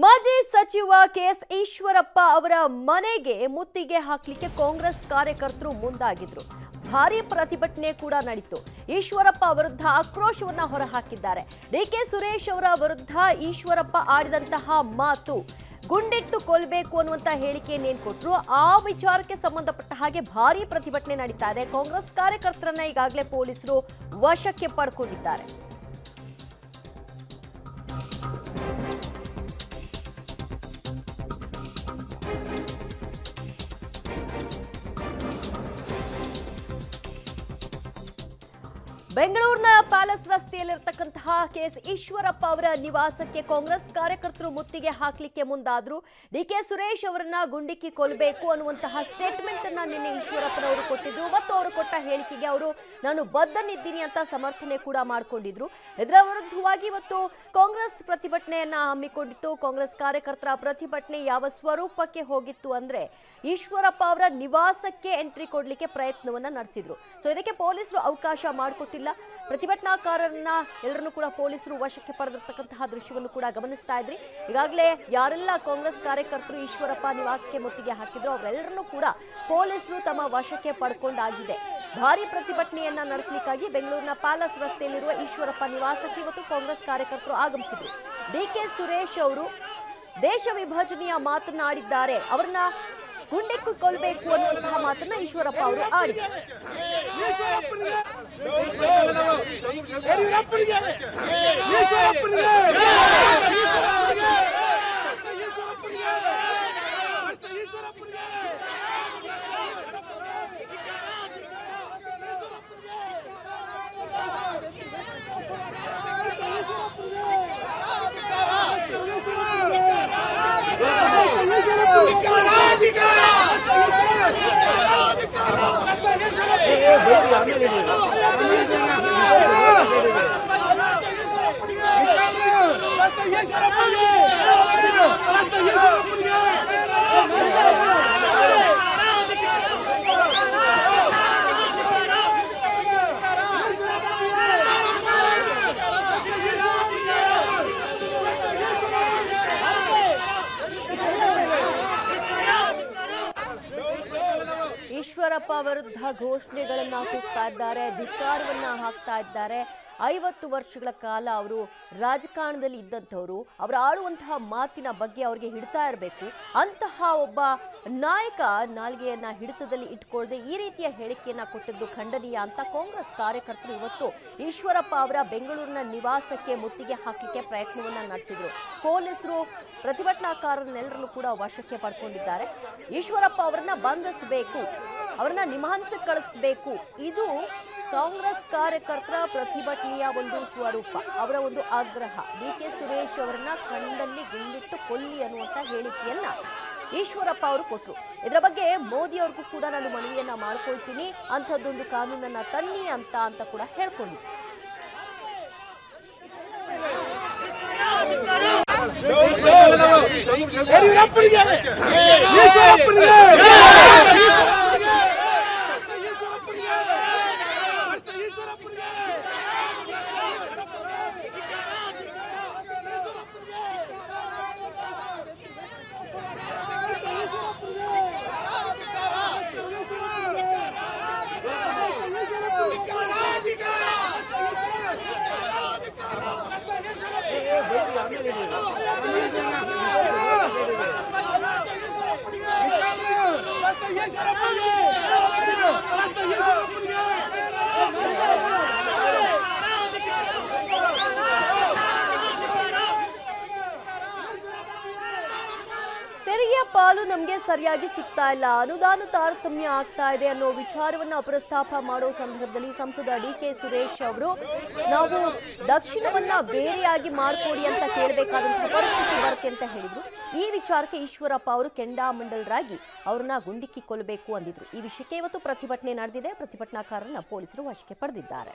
ಮಾಜಿ ಸಚಿವ ಕೆಎಸ್ ಈಶ್ವರಪ್ಪ ಅವರ ಮನೆಗೆ ಮುತ್ತಿಗೆ ಹಾಕಲಿಕ್ಕೆ ಕಾಂಗ್ರೆಸ್ ಕಾರ್ಯಕರ್ತರು ಮುಂದಾಗಿದ್ರು. ಭಾರೀ ಪ್ರತಿಭಟನೆ ಕೂಡ ನಡೆಯಿತು. ಈಶ್ವರಪ್ಪ ವಿರುದ್ಧ ಆಕ್ರೋಶವನ್ನ ಹೊರಹಾಕಿದ್ದಾರೆ. ಡಿಕೆ ಸುರೇಶ್ ಅವರ ವಿರುದ್ಧ ಈಶ್ವರಪ್ಪ ಆಡಿದಂತಹ ಮಾತು ಗುಂಡಿಟ್ಟು ಕೊಲ್ಲಬೇಕು ಅನ್ನುವಂತ ಹೇಳಿಕೆಯನ್ನೇನು ಕೊಟ್ಟರು, ಆ ವಿಚಾರಕ್ಕೆ ಸಂಬಂಧಪಟ್ಟ ಹಾಗೆ ಭಾರೀ ಪ್ರತಿಭಟನೆ ನಡೀತಾ ಇದೆ. ಕಾಂಗ್ರೆಸ್ ಕಾರ್ಯಕರ್ತರನ್ನ ಈಗಾಗಲೇ ಪೊಲೀಸರು ವಶಕ್ಕೆ ಪಡ್ಕೊಂಡಿದ್ದಾರೆ. ಬೆಂಗಳೂರಿನ ಪ್ಯಾಲೇಸ್ ರಸ್ತೆಯಲ್ಲಿರತಕ್ಕಂತಹ ಕೆಎಸ್ ಈಶ್ವರಪ್ಪ ಅವರ ನಿವಾಸಕ್ಕೆ ಕಾಂಗ್ರೆಸ್ ಕಾರ್ಯಕರ್ತರು ಮುತ್ತಿಗೆ ಹಾಕಲಿಕ್ಕೆ ಮುಂದಾದ್ರು. ಡಿಕೆ ಸುರೇಶ್ ಅವರನ್ನ ಗುಂಡಿಕ್ಕಿ ಕೊಲ್ಲಬೇಕು ಅನ್ನುವಂತಹ ಸ್ಟೇಟ್ಮೆಂಟ್ ಅನ್ನ ನಿನ್ನೆ ಈಶ್ವರಪ್ಪನವರು ಕೊಟ್ಟಿದ್ರು ಮತ್ತು ಅವರು ಕೊಟ್ಟ ಹೇಳಿಕೆಗೆ ಅವರು ನಾನು ಬದ್ಧನಿದ್ದೀನಿ ಅಂತ ಸಮರ್ಥನೆ ಕೂಡ ಮಾಡಿಕೊಂಡಿದ್ರು. ಇದರ ವಿರುದ್ಧವಾಗಿ ಇವತ್ತು ಕಾಂಗ್ರೆಸ್ ಪ್ರತಿಭಟನೆಯನ್ನ ಹಮ್ಮಿಕೊಂಡಿತ್ತು. ಕಾಂಗ್ರೆಸ್ ಕಾರ್ಯಕರ್ತರ ಪ್ರತಿಭಟನೆ ಯಾವ ಸ್ವರೂಪಕ್ಕೆ ಹೋಗಿತ್ತು ಅಂದ್ರೆ ಈಶ್ವರಪ್ಪ ಅವರ ನಿವಾಸಕ್ಕೆ ಎಂಟ್ರಿ ಕೊಡ್ಲಿಕ್ಕೆ ಪ್ರಯತ್ನವನ್ನ ನಡೆಸಿದ್ರು. ಸೊ ಇದಕ್ಕೆ ಪೊಲೀಸರು ಅವಕಾಶ ಮಾಡಿಕೊಟ್ಟಿಲ್ಲ. ಪ್ರತಿಭಟನಾಕಾರರನ್ನ ಎಲ್ಲರನ್ನೂ ಕೂಡ ಪೊಲೀಸರು ವಶಕ್ಕೆ ಪಡೆದಿರ್ತಕ್ಕಂತಹ ದೃಶ್ಯವನ್ನು ಕೂಡ ಗಮನಿಸ್ತಾ ಇದ್ರಿ. ಈಗಾಗಲೇ ಯಾರೆಲ್ಲ ಕಾಂಗ್ರೆಸ್ ಕಾರ್ಯಕರ್ತರು ಈಶ್ವರಪ್ಪ ನಿವಾಸಕ್ಕೆ ಮುತ್ತಿಗೆ ಹಾಕಿದ್ರು ಅವರೆಲ್ಲರನ್ನೂ ಕೂಡ ಪೊಲೀಸರು ತಮ್ಮ ವಶಕ್ಕೆ ಪಡ್ಕೊಂಡಾಗಿದೆ. ಭಾರೀ ಪ್ರತಿಭಟನೆಯನ್ನ ನಡೆಸಲಿಕ್ಕಾಗಿ ಬೆಂಗಳೂರಿನ ಪ್ಯಾಲೇಸ್ ರಸ್ತೆಯಲ್ಲಿರುವ ಈಶ್ವರಪ್ಪ ನಿವಾಸಕ್ಕೆ ಇವತ್ತು ಕಾಂಗ್ರೆಸ್ ಕಾರ್ಯಕರ್ತರು ಆಗಮಿಸಿದ್ರು. ಡಿಕೆ ಸುರೇಶ್ ಅವರು ದೇಶ ವಿಭಜನೆಯ ಮಾತನಾಡಿದ್ದಾರೆ, ಅವರನ್ನ ಗುಂಡಿಕ್ಕಿ ಕೊಲ್ಲಬೇಕು ಅನ್ನುವಂತಹ ಮಾತನ್ನ ಈಶ್ವರಪ್ಪ ಅವರು ಆಡಿದ್ದಾರೆ. ಈಶ್ವರಪ್ಪ ವಿರುದ್ಧ ಘೋಷಣೆಗಳನ್ನ ಕೂಗ್ತಾ ಇದ್ದಾರೆ, ಧಿಕ್ಕಾರವನ್ನ ಹಾಕ್ತಾ ಇದ್ದಾರೆ. 50 ವರ್ಷಗಳ ಕಾಲ ಅವರು ರಾಜಕಾರಣದಲ್ಲಿ ಇದ್ದಂಥವ್ರು, ಅವರು ಆಡುವಂತಹ ಮಾತಿನ ಬಗ್ಗೆ ಅವರಿಗೆ ಹಿಡ್ತಾ ಇರಬೇಕು. ಅಂತಹ ಒಬ್ಬ ನಾಯಕ ನಾಲ್ಗೆಯನ್ನ ಹಿಡಿತದಲ್ಲಿ ಇಟ್ಕೊಳ್ಳದೆ ಈ ರೀತಿಯ ಹೇಳಿಕೆಯನ್ನ ಕೊಟ್ಟಿದ್ದು ಖಂಡನೀಯ ಅಂತ ಕಾಂಗ್ರೆಸ್ ಕಾರ್ಯಕರ್ತರು ಇವತ್ತು ಈಶ್ವರಪ್ಪ ಅವರ ಬೆಂಗಳೂರಿನ ನಿವಾಸಕ್ಕೆ ಮುತ್ತಿಗೆ ಹಾಕಲಿಕ್ಕೆ ಪ್ರಯತ್ನವನ್ನ ನಡೆಸಿದ್ರು. ಪೊಲೀಸರು ಪ್ರತಿಭಟನಾಕಾರರನ್ನೆಲ್ಲರನ್ನು ಕೂಡ ವಶಕ್ಕೆ ಪಡ್ಕೊಂಡಿದ್ದಾರೆ. ಈಶ್ವರಪ್ಪ ಅವರನ್ನ ಬಂಧಿಸಬೇಕು, ಅವರನ್ನ ನಿಮಾನ್ಸಕ್ಕೆ ಕಳಿಸಬೇಕು, ಇದು ಕಾಂಗ್ರೆಸ್ ಕಾರ್ಯಕರ್ತರ ಪ್ರತಿಭಟನೆಯ ಒಂದು ಸ್ವರೂಪ, ಅವರ ಒಂದು ಆಗ್ರಹ. ಡಿಕೆ ಸುರೇಶ್ ಅವರನ್ನ ಕಂಡಲ್ಲಿ ಗುಂಡಿಟ್ಟು ಕೊಲ್ಲಿ ಅನ್ನುವಂತ ಹೇಳಿಕೆಯನ್ನ ಈಶ್ವರಪ್ಪ ಅವರು ಕೊಟ್ಟರು. ಇದರ ಬಗ್ಗೆ ಮೋದಿ ಅವ್ರಿಗೂ ಕೂಡ ನಾನು ಮನವಿಯನ್ನ ಮಾಡ್ಕೊಳ್ತೀನಿ, ಅಂಥದ್ದೊಂದು ಕಾನೂನನ್ನ ತನ್ನಿ ಅಂತ ಕೂಡ ಹೇಳ್ಕೊಂಡಿದ್ದೆ. ತೆರಿಗೆಯ ಪಾಲು ನಮಗೆ ಸರಿಯಾಗಿ ಸಿಗ್ತಾ ಇಲ್ಲ, ಅನುದಾನ ತಾರತಮ್ಯ ಆಗ್ತಾ ಇದೆ ಅನ್ನೋ ವಿಚಾರವನ್ನ ಪ್ರಸ್ತಾಪ ಮಾಡೋ ಸಂದರ್ಭದಲ್ಲಿ ಸಂಸದ ಡಿಕೆ ಸುರೇಶ್ ಅವರು ನಾವು ದಕ್ಷಿಣವನ್ನ ಬೇರೆಯಾಗಿ ಮಾಡ್ಕೊಡಿ ಅಂತ ಕೇಳಬೇಕಾದಂತಹ ಪರಿಸ್ಥಿತಿ ಬರುತ್ತೆ ಅಂತ ಹೇಳಿದ್ರು. ಈ ವಿಚಾರಕ್ಕೆ ಈಶ್ವರಪ್ಪ ಅವರು ಕೆಂಡಾಮಂಡಲರಾಗಿ ಅವ್ರನ್ನ ಗುಂಡಿಕ್ಕಿ ಕೊಲ್ಲಬೇಕು ಅಂದಿದ್ರು. ಈ ವಿಷಯಕ್ಕೆ ಇವತ್ತು ಪ್ರತಿಭಟನೆ ನಡೆದಿದೆ. ಪ್ರತಿಭಟನಾಕಾರರನ್ನ ಪೊಲೀಸರು ವಶಕ್ಕೆ ಪಡೆದಿದ್ದಾರೆ.